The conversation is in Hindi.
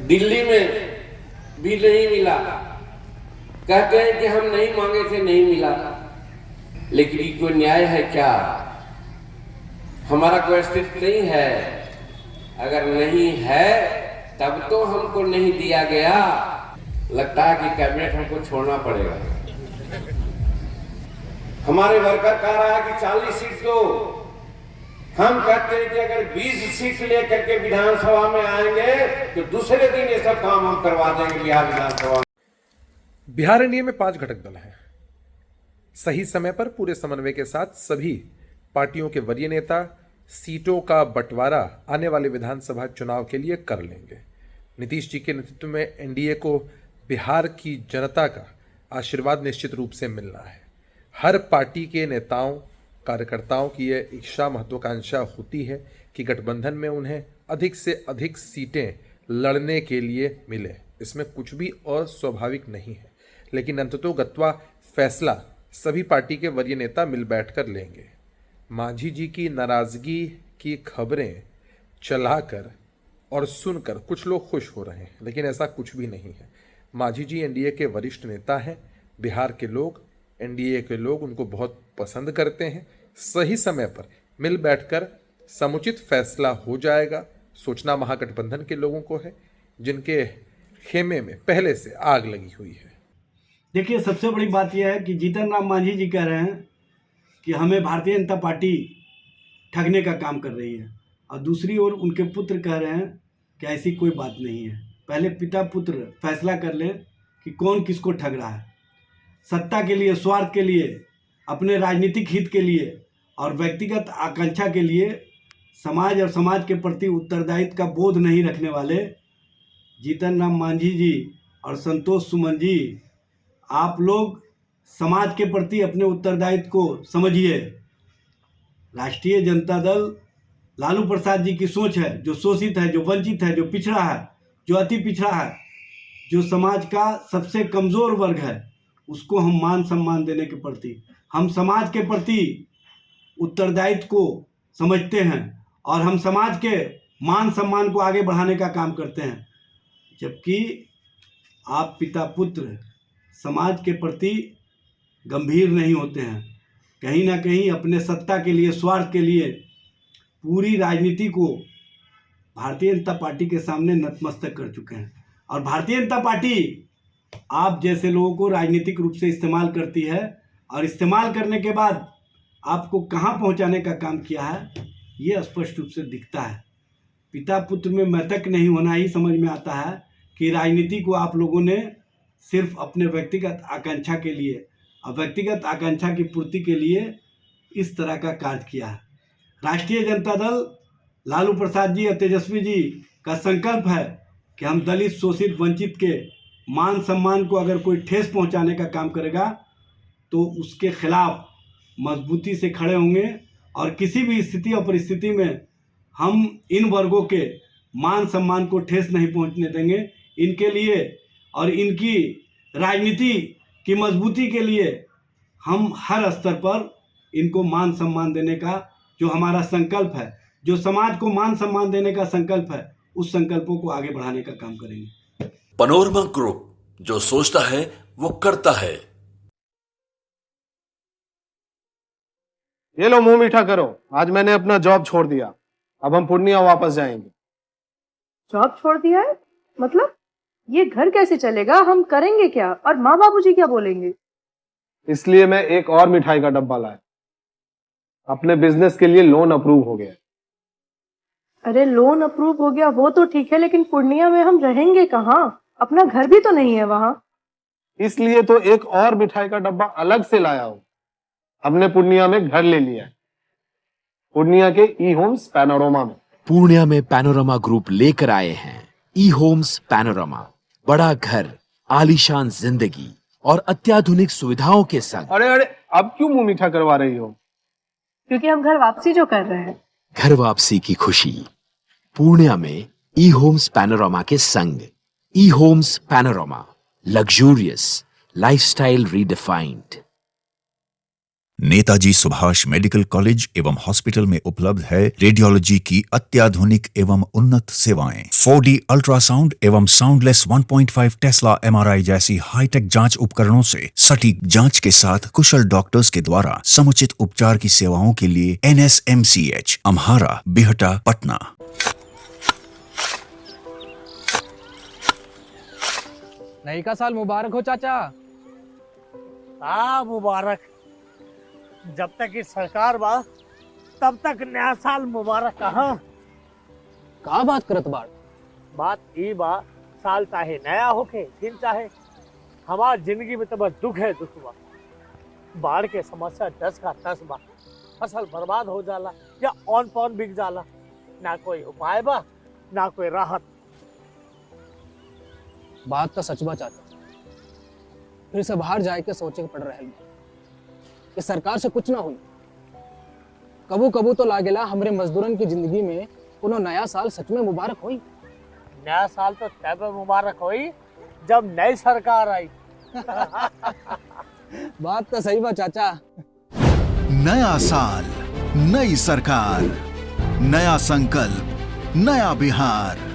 दिल्ली में भी नहीं मिला, कहते हैं कि हम नहीं मांगे थे, नहीं मिला। लेकिन ये कोई न्याय है क्या? हमारा कोई अस्तित्व नहीं है? अगर नहीं है तब तो हमको नहीं दिया गया। लगता है कि कैबिनेट हमको छोड़ना पड़ेगा। हमारे वर्कर कह रहा है कि 40 सीट दो। हम कहते हैं कि अगर 20 सीट लेकर के विधानसभा में आएंगे तो दूसरे दिन ये सब काम हम करवा देंगे बिहार विधानसभा। बिहार एनडीए में 5 घटक दल हैं। सही समय पर पूरे समन्वय के साथ सभी पार्टियों के वरीय नेता सीटों का बंटवारा आने वाले विधानसभा चुनाव के लिए कर लेंगे। नीतीश जी के नेतृत्व में एनडीए को बिहार की जनता का आशीर्वाद निश्चित रूप से मिलना है। हर पार्टी के नेताओं कार्यकर्ताओं की यह इच्छा महत्वाकांक्षा होती है कि गठबंधन में उन्हें अधिक से अधिक सीटें लड़ने के लिए मिले। इसमें कुछ भी अस्वाभाविक नहीं है, लेकिन अंततोगत्वा फैसला सभी पार्टी के वरीय नेता मिल बैठकर लेंगे। मांझी जी की नाराजगी की खबरें चलाकर और सुनकर कुछ लोग खुश हो रहे हैं, लेकिन ऐसा कुछ भी नहीं है। मांझी जी एनडीए के वरिष्ठ नेता हैं। बिहार के लोग, एनडीए के लोग उनको बहुत पसंद करते हैं। सही समय पर मिल बैठकर समुचित फैसला हो जाएगा। सोचना महागठबंधन के लोगों को है, जिनके खेमे में पहले से आग लगी हुई है। देखिए, सबसे बड़ी बात यह है कि जीतन राम मांझी जी कह रहे हैं कि हमें भारतीय जनता पार्टी ठगने का काम कर रही है, और दूसरी ओर उनके पुत्र कह रहे हैं कि ऐसी कोई बात नहीं है। पहले पिता पुत्र फैसला कर लें कि कौन किसको ठग रहा है। सत्ता के लिए, स्वार्थ के लिए, अपने राजनीतिक हित के लिए और व्यक्तिगत आकांक्षा के लिए समाज और समाज के प्रति उत्तरदायित्व का बोध नहीं रखने वाले जीतन राम मांझी जी और संतोष सुमन जी, आप लोग समाज के प्रति अपने उत्तरदायित्व को समझिए। राष्ट्रीय जनता दल लालू प्रसाद जी की सोच है, जो शोषित है, जो वंचित है, जो पिछड़ा है, जो अति पिछड़ा है, जो समाज का सबसे कमज़ोर वर्ग है, उसको हम मान सम्मान देने के प्रति, हम समाज के प्रति उत्तरदायित्व को समझते हैं और हम समाज के मान सम्मान को आगे बढ़ाने का काम करते हैं। जबकि आप पिता पुत्र समाज के प्रति गंभीर नहीं होते हैं। कहीं ना कहीं अपने सत्ता के लिए, स्वार्थ के लिए पूरी राजनीति को भारतीय जनता पार्टी के सामने नतमस्तक कर चुके हैं। और भारतीय जनता पार्टी आप जैसे लोगों को राजनीतिक रूप से इस्तेमाल करती है, और इस्तेमाल करने के बाद आपको कहां पहुंचाने का काम किया है, ये स्पष्ट रूप से दिखता है। पिता पुत्र में मैतक नहीं होना ही समझ में आता है कि राजनीति को आप लोगों ने सिर्फ अपने व्यक्तिगत आकांक्षा के लिए और व्यक्तिगत आकांक्षा की पूर्ति के लिए इस तरह का कार्य किया है। राष्ट्रीय जनता दल लालू प्रसाद जी और तेजस्वी जी का संकल्प है कि हम दलित, शोषित, वंचित के मान सम्मान को अगर कोई ठेस पहुंचाने का काम करेगा तो उसके खिलाफ मजबूती से खड़े होंगे, और किसी भी स्थिति और परिस्थिति में हम इन वर्गों के मान सम्मान को ठेस नहीं पहुंचने देंगे। इनके लिए और इनकी राजनीति की मजबूती के लिए हम हर स्तर पर इनको मान सम्मान देने का जो हमारा संकल्प है, जो समाज को मान सम्मान देने का संकल्प है, उस संकल्पों को आगे बढ़ाने का काम करेंगे। पनोरमा ग्रुप, जो सोचता है वो करता है। ये लो, मुंह मीठा करो। आज मैंने अपना जॉब छोड़ दिया, अब हम पूर्णिया वापस जाएंगे। जॉब छोड़ दिया है? मतलब ये घर कैसे चलेगा? हम करेंगे क्या? और माँ बाबूजी क्या बोलेंगे? इसलिए मैं एक और मिठाई का डब्बा लाया। अपने बिजनेस के लिए लोन अप्रूव हो गया। अरे लोन अप्रूव हो गया वो तो ठीक है, लेकिन पूर्णिया में हम रहेंगे कहाँ? अपना घर भी तो नहीं है वहाँ। इसलिए तो एक और मिठाई का डब्बा अलग से लाया हूँ। हमने पूर्णिया में घर ले लिया है, पूर्णिया के ई होम्स पैनोरमा में। पूर्णिया में पैनोरमा ग्रुप लेकर आए हैं ई होम्स पैनोरमा। बड़ा घर, आलीशान जिंदगी और अत्याधुनिक सुविधाओं के संग। अरे अरे, अब क्यों मुंह मीठा करवा रही हो? क्योंकि हम घर वापसी जो कर रहे हैं। घर वापसी की खुशी पूर्णिया में ई होम्स पैनोरमा के संग। E homes panorama, luxurious lifestyle redefined. Netaji Subhash medical college एवं हॉस्पिटल में उपलब्ध है रेडियोलॉजी की अत्याधुनिक एवं उन्नत सेवाएं। 4D अल्ट्रासाउंड एवं साउंडलेस 1.5 टेस्ला MRI जैसी हाईटेक जांच उपकरणों से सटीक जांच के साथ कुशल डॉक्टर्स के द्वारा समुचित उपचार की सेवाओं के लिए NSMCH, अम्हारा, बिहटा, पटना। नई का साल मुबारक हो चाचा। हाँ मुबारक। जब तक इस सरकार बा तब तक नया साल मुबारक कहाँ। का बात करत बाड़? बात ई बा, साल चाहे नया होके दिन चाहे, हमार जिंदगी में तो बस दुख है दुख बा। बाढ़ के समस्या 10 का 10 बा। फसल बर्बाद हो जाला या ऑन पॉन बिक जाला, ना कोई उपाय बा ना कोई राहत। बात तो सच बा चाचा। फिर से बाहर जाए के सोचे के पड़ रहा है कि सरकार से कुछ ना हुई। कबू कबू तो लागेला हमरे मजदूरन की जिंदगी में कोनो नया साल सच में मुबारक हुई। नया साल तो तब मुबारक हुई जब नई सरकार आई। बात तो सही बा चाचा। नया साल, नई सरकार, नया संकल्प, नया बिहार।